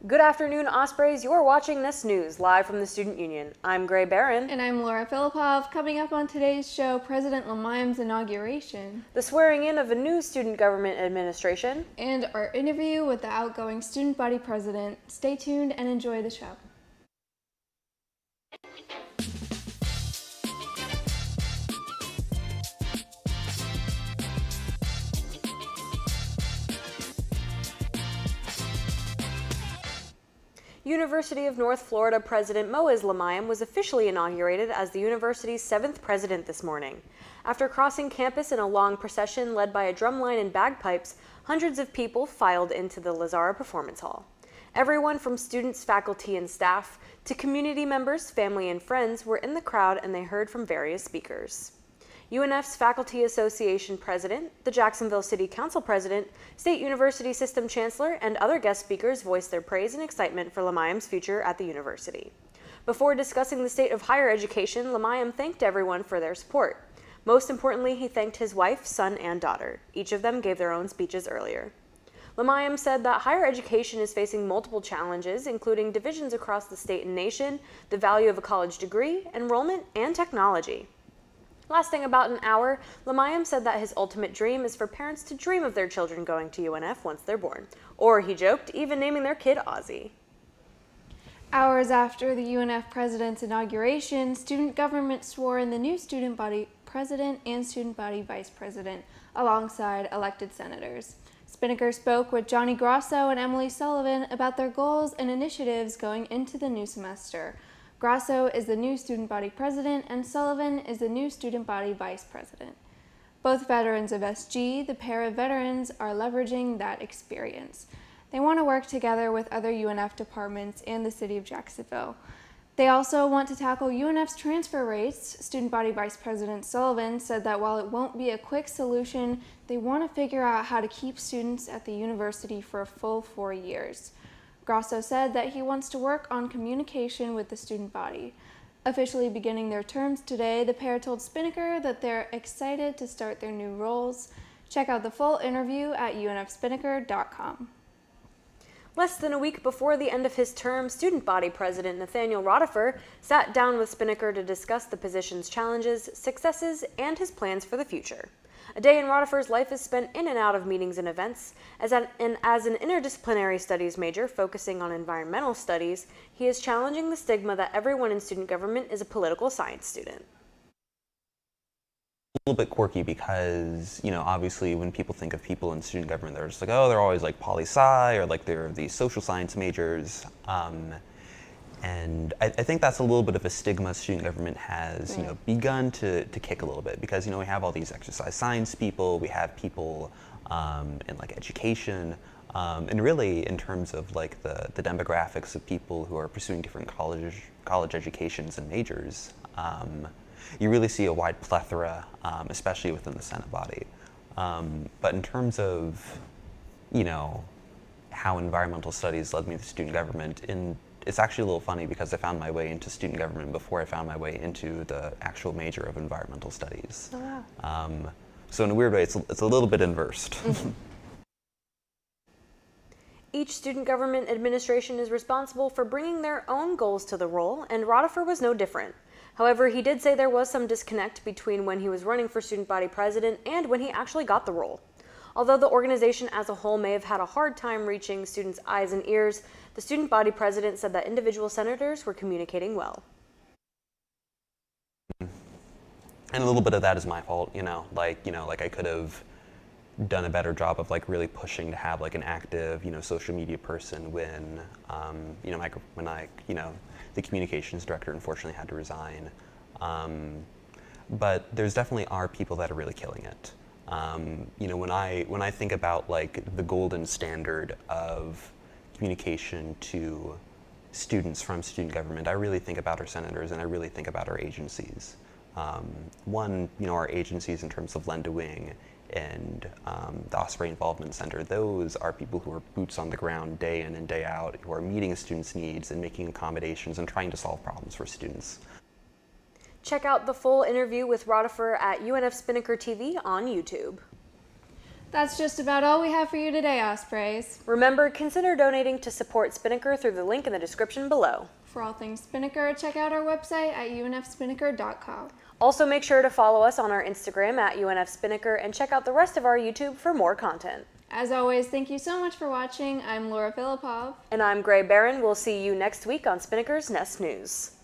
Good afternoon, Ospreys. You're watching This News live from the Student Union. I'm Gray Barron. And I'm Laura Filipov. Coming up on today's show, President Limayem's inauguration, The swearing in of a new student government administration, and our interview with the outgoing student body president. Stay tuned and enjoy the show. University of North Florida President Limayem was officially inaugurated as the university's 7th president this morning. After crossing campus in a long procession led by a drumline and bagpipes, hundreds of people filed into the Lazara Performance Hall. Everyone from students, faculty, and staff to community members, family, and friends were in the crowd, and they heard from various speakers. UNF's Faculty Association President, the Jacksonville City Council President, State University System Chancellor, and other guest speakers voiced their praise and excitement for Limayem's future at the university. Before discussing the state of higher education, Limayem thanked everyone for their support. Most importantly, he thanked his wife, son, and daughter. Each of them gave their own speeches earlier. Limayem said that higher education is facing multiple challenges, including divisions across the state and nation, the value of a college degree, enrollment, and technology. Lasting about an hour, Limayem said that his ultimate dream is for parents to dream of their children going to UNF once they're born, or, he joked, even naming their kid Ozzy. Hours after the UNF president's inauguration, student government swore in the new student body president and student body vice president, alongside elected senators. Spinnaker spoke with Johnny Grosso and Emily Sullivan about their goals and initiatives going into the new semester. Grosso is the new student body president, and Sullivan is the new student body vice president. Both veterans of SG, the pair of veterans, are leveraging that experience. They want to work together with other UNF departments and the city of Jacksonville. They also want to tackle UNF's transfer rates. Student body vice president Sullivan said that while it won't be a quick solution, they want to figure out how to keep students at the university for a full 4 years. Grosso said that he wants to work on communication with the student body. Officially beginning their terms today, the pair told Spinnaker that they're excited to start their new roles. Check out the full interview at unfspinnaker.com. Less than a week before the end of his term, student body president Nathaniel Rodifer sat down with Spinnaker to discuss the position's challenges, successes, and his plans for the future. A day in Rodifer's life is spent in and out of meetings and events. As an interdisciplinary studies major focusing on environmental studies, he is challenging the stigma that everyone in student government is a political science student. A little bit quirky because, obviously when people think of people in student government, they're just like, oh, they're always like poli-sci, or like they're these social science majors. And I think that's a little bit of a stigma student government has, begun to kick a little bit, because, we have all these exercise science people, we have people in like education, and really in terms of like the demographics of people who are pursuing different college educations and majors, you really see a wide plethora, especially within the Senate body. But in terms of, how environmental studies led me to student government, it's actually a little funny because I found my way into student government before I found my way into the actual major of environmental studies. Oh, wow. So in a weird way, it's a little bit inversed. Mm-hmm. Each student government administration is responsible for bringing their own goals to the role, and Rodifer was no different. However, he did say there was some disconnect between when he was running for student body president and when he actually got the role. Although the organization as a whole may have had a hard time reaching students' eyes and ears, the student body president said that individual senators were communicating well. And a little bit of that is my fault, like I could have done a better job of like really pushing to have like an active, social media person when, the communications director unfortunately had to resign. But there's definitely are people that are really killing it. When I think about like the golden standard of communication to students from student government, I really think about our senators and I really think about our agencies. One, our agencies in terms of Lend-A-Wing and the Osprey Involvement Center, those are people who are boots on the ground day in and day out, who are meeting students' needs and making accommodations and trying to solve problems for students. Check out the full interview with Rodifer at UNF Spinnaker TV on YouTube. That's just about all we have for you today, Ospreys. Remember, consider donating to support Spinnaker through the link in the description below. For all things Spinnaker, check out our website at unfspinnaker.com. Also, make sure to follow us on our Instagram at UNFSpinnaker and check out the rest of our YouTube for more content. As always, thank you so much for watching. I'm Laura Filipov. And I'm Gray Barron. We'll see you next week on Spinnaker's Nest News.